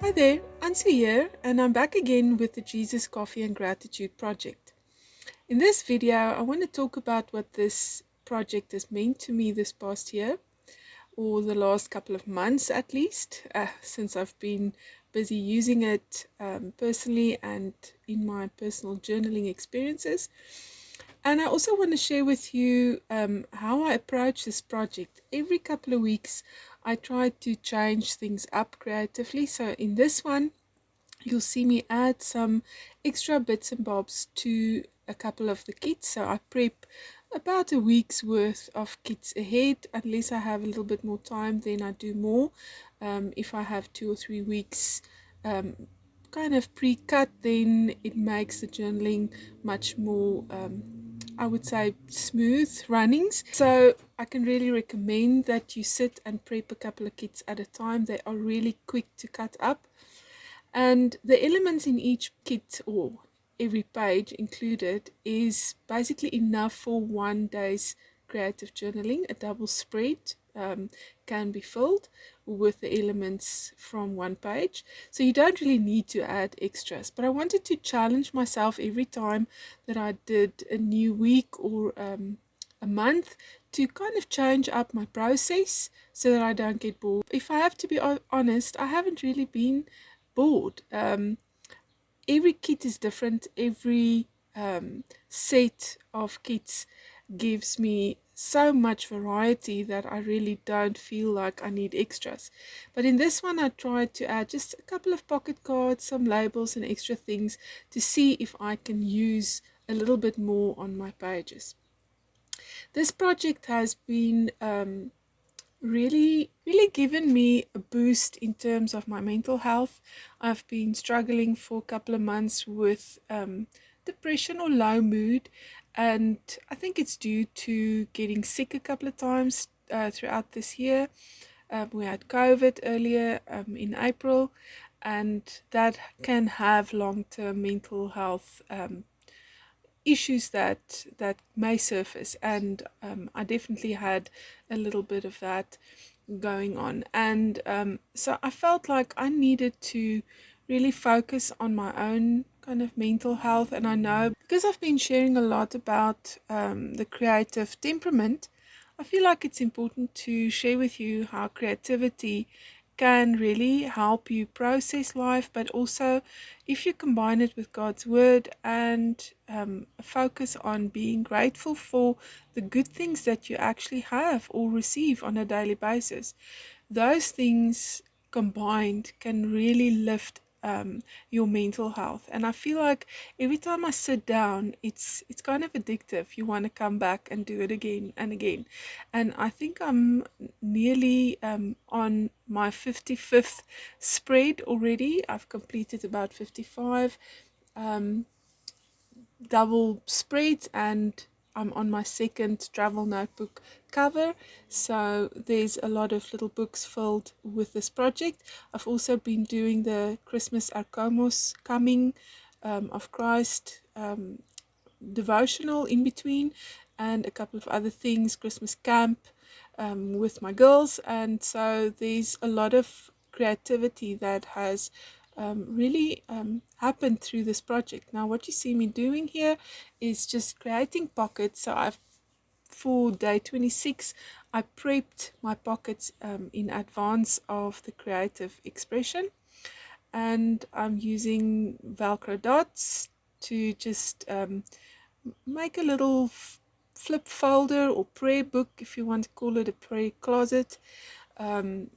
Hi there, Ansu here, and I'm back again with the Jesus Coffee and Gratitude project. In this video, I want to talk about what this project has meant to me this past year, or the last couple of months at least, since I've been busy using it personally and in my personal journaling experiences. And I also want to share with you how I approach this project. Every couple of weeks, I try to change things up creatively. So in this one, you'll see me add some extra bits and bobs to a couple of the kits. So I prep about a week's worth of kits ahead. Unless I have a little bit more time, then I do more. If I have 2 or 3 weeks kind of pre-cut, then it makes the journaling much more I would say smooth runnings. So I can really recommend that you sit and prep a couple of kits at a time. They are really quick to cut up, and the elements in each kit or every page included is basically enough for 1 day's creative journaling. A double spread can be filled with the elements from one page, so you don't really need to add extras. But I wanted to challenge myself every time that I did a new week or a month to kind of change up my process so that I don't get bored. If I have to be honest, I haven't really been bored. Every kit is different. Every set of kits gives me so much variety that I really don't feel like I need extras. But in this one, I tried to add just a couple of pocket cards, some labels, and extra things to see if I can use a little bit more on my pages. This project has been really given me a boost in terms of my mental health. I've been struggling for a couple of months with depression or low mood, and I think it's due to getting sick a couple of times throughout this year. We had COVID earlier in April, and that can have long-term mental health issues that may surface, and I definitely had a little bit of that going on, and so I felt like I needed to really focus on my own kind of mental health. And I know because I've been sharing a lot about the creative temperament, I feel like it's important to share with you how creativity can really help you process life, but also if you combine it with God's word and focus on being grateful for the good things that you actually have or receive on a daily basis, those things combined can really lift your mental health. And I feel like every time I sit down, it's kind of addictive. You want to come back and do it again and again. And I think I'm nearly on my 55th spread already. I've completed about 55 um, double spreads, and I'm on my second travel notebook cover. So there's a lot of little books filled with this project. I've also been doing the Christmas Arcomos Coming of Christ devotional in between, and a couple of other things, Christmas camp with my girls. And so there's a lot of creativity that has really happened through this project. Now what you see me doing here is just creating pockets. So I've for day 26 I prepped my pockets in advance of the creative expression, and I'm using Velcro dots to just make a little flip folder or prayer book, if you want to call it a prayer closet, um,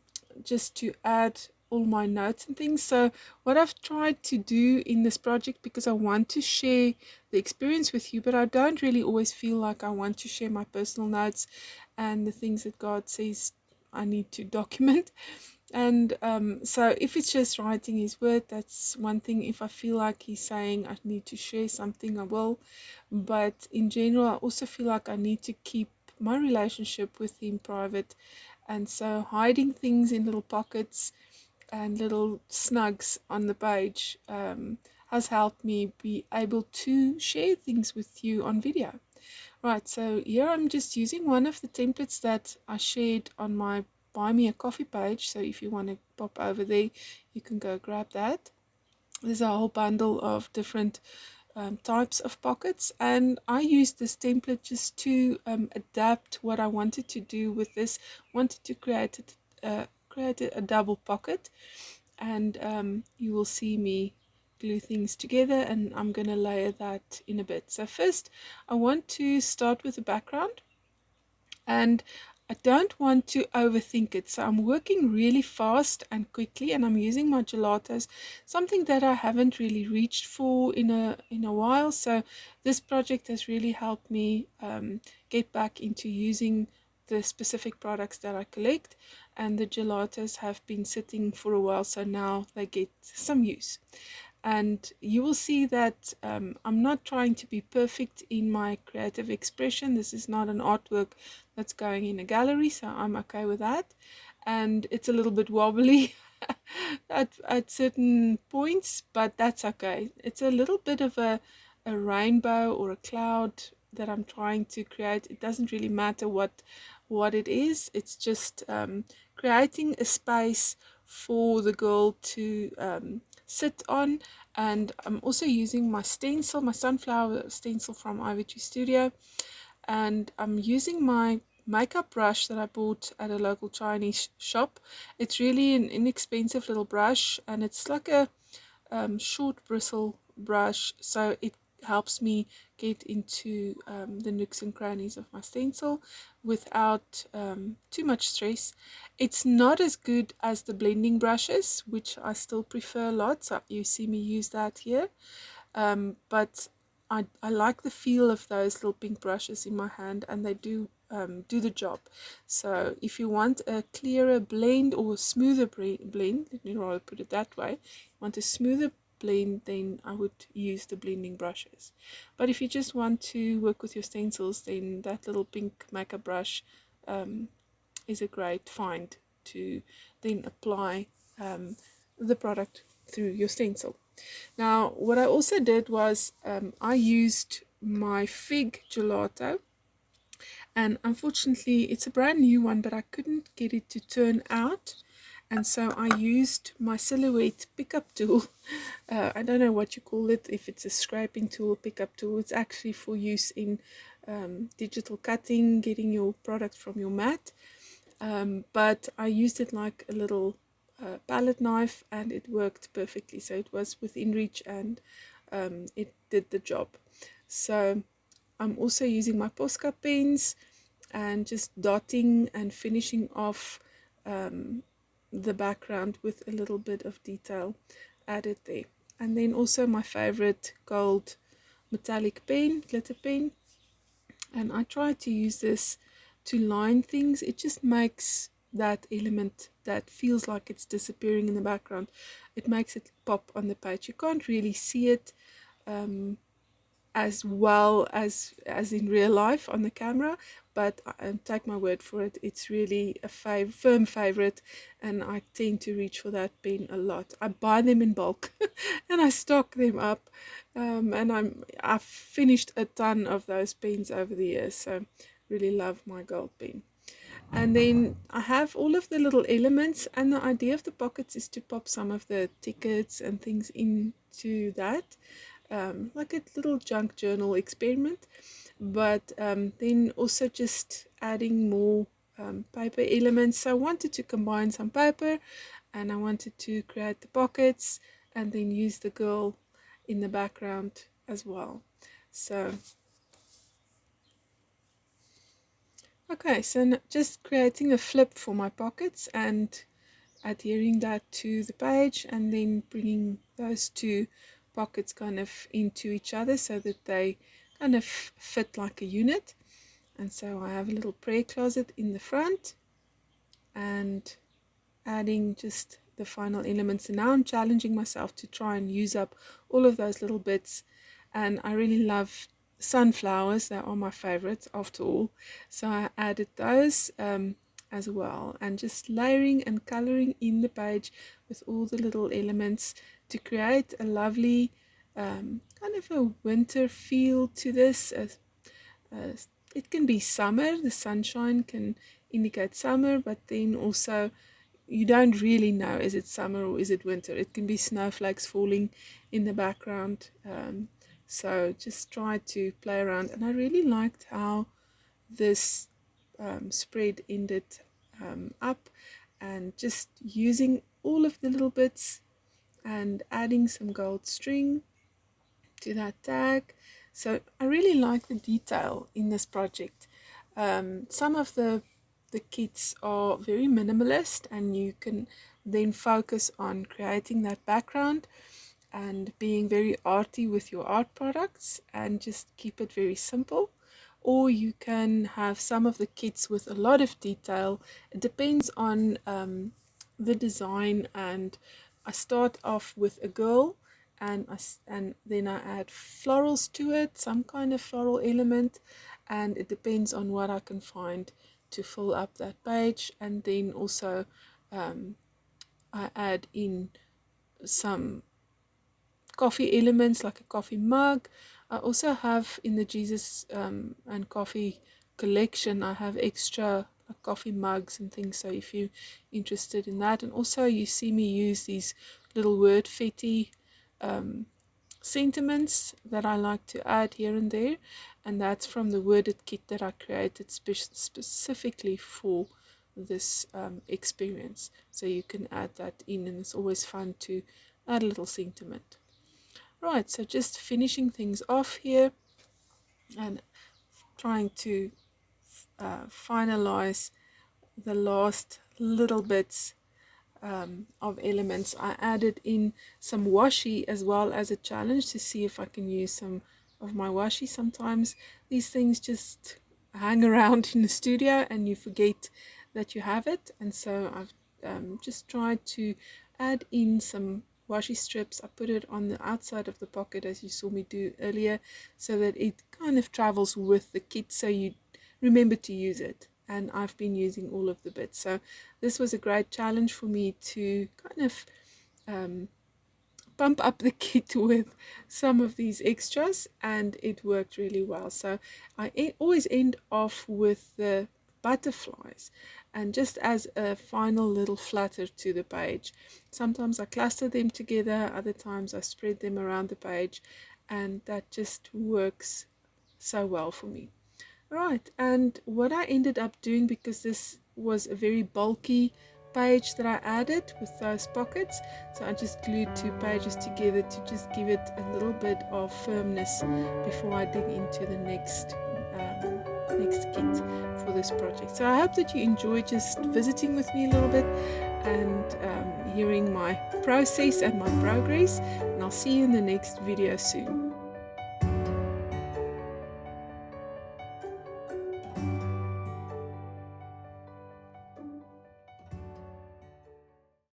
just to add all my notes and things. So what I've tried to do in this project, because I want to share the experience with you, but I don't really always feel like I want to share my personal notes and the things that God says I need to document. And so if it's just writing his word, that's one thing. If I feel like he's saying I need to share something, I will. But in general, I also feel like I need to keep my relationship with him private. And so hiding things in little pockets and little snugs on the page has helped me be able to share things with you on video. Right, so here I'm just using one of the templates that I shared on my buy me a coffee page, so if you want to pop over there, you can go grab that. There's a whole bundle of different types of pockets, and I used this template just to adapt what I wanted to do with this. Wanted to create a double pocket, and you will see me glue things together, and I'm going to layer that in a bit. So first I want to start with the background, and I don't want to overthink it, so I'm working really fast and quickly, and I'm using my gelatos, something that I haven't really reached for in a while. So this project has really helped me get back into using the specific products that I collect, and the gelatos have been sitting for a while, so now they get some use. And you will see that I'm not trying to be perfect in my creative expression. This is not an artwork that's going in a gallery, so I'm okay with that. And it's a little bit wobbly at certain points, but that's okay. It's a little bit of a rainbow or a cloud that I'm trying to create. It doesn't really matter what it is. It's just creating a space for the girl to sit on. And I'm also using my stencil, my sunflower stencil from Ivytree Studio, and I'm using my makeup brush that I bought at a local Chinese shop. It's really an inexpensive little brush, and it's like a short bristle brush, so it helps me get into the nooks and crannies of my stencil without too much stress. It's not as good as the blending brushes, which I still prefer a lot, so you see me use that here, but I like the feel of those little pink brushes in my hand, and they do the job. So if you want a clearer blend or a smoother blend, let me rather put it that way, want a smoother blend, then I would use the blending brushes. But if you just want to work with your stencils, then that little pink makeup brush is a great find to then apply the product through your stencil. Now, what I also did was I used my fig gelato, and unfortunately it's a brand new one, but I couldn't get it to turn out, and so I used my silhouette pickup tool. I don't know what you call it, if it's a scraping tool, pickup tool. It's actually for use in digital cutting, getting your product from your mat, but I used it like a little palette knife, and it worked perfectly. So it was within reach, and it did the job. So I'm also using my Posca pens and just dotting and finishing off the background with a little bit of detail added there. And then also my favorite gold metallic pen, glitter pen, and I try to use this to line things. It just makes that element that feels like it's disappearing in the background, it makes it pop on the page. You can't really see it as well as in real life on the camera, but take my word for it, it's really a firm favorite, and I tend to reach for that pen a lot. I buy them in bulk and I stock them up, and I've finished a ton of those pens over the years, so really love my gold pen. And then I have all of the little elements, and the idea of the pockets is to pop some of the tickets and things into that, like a little junk journal experiment, but then also just adding more paper elements. So I wanted to combine some paper, and I wanted to create the pockets and then use the girl in the background as well. So okay, so just creating a flip for my pockets and adhering that to the page, and then bringing those two pockets kind of into each other so that they kind of fit like a unit. And so I have a little prayer closet in the front, and adding just the final elements. And now I'm challenging myself to try and use up all of those little bits, and I really love sunflowers. They are my favorites after all, so I added those as well, and just layering and coloring in the page with all the little elements to create a lovely kind of a winter feel to this. It can be summer, the sunshine can indicate summer, but then also you don't really know, is it summer or is it winter? It can be snowflakes falling in the background. So just try to play around, and I really liked how this spread ended up, and just using all of the little bits and adding some gold string to that tag. So I really like the detail in this project. Some of the kits are very minimalist, and you can then focus on creating that background and being very arty with your art products and just keep it very simple. Or you can have some of the kits with a lot of detail. It depends on the design, and I start off with a girl, and then I add florals to it, some kind of floral element, and it depends on what I can find to fill up that page. And then also I add in some coffee elements like a coffee mug. I also have in the Jesus and coffee collection, I have extra coffee mugs and things, so if you're interested in that. And also you see me use these little word fetty sentiments that I like to add here and there, and that's from the worded kit that I created specifically for this experience. So you can add that in, and it's always fun to add a little sentiment. Right, so just finishing things off here and trying to finalize the last little bits of elements. I added in some washi as well as a challenge to see if I can use some of my washi. Sometimes these things just hang around in the studio and you forget that you have it, and so I've just tried to add in some washi strips. I put it on the outside of the pocket as you saw me do earlier, so that it kind of travels with the kit, so you remember to use it. And I've been using all of the bits, so this was a great challenge for me to kind of pump up the kit with some of these extras, and it worked really well. So I always end off with the butterflies, and just as a final little flutter to the page. Sometimes I cluster them together, other times I spread them around the page, and that just works so well for me. Right, and what I ended up doing, because this was a very bulky page that I added with those pockets, so I just glued two pages together to just give it a little bit of firmness before I dig into the next kit for this project. So I hope that you enjoy just visiting with me a little bit and hearing my process and my progress, and I'll see you in the next video soon.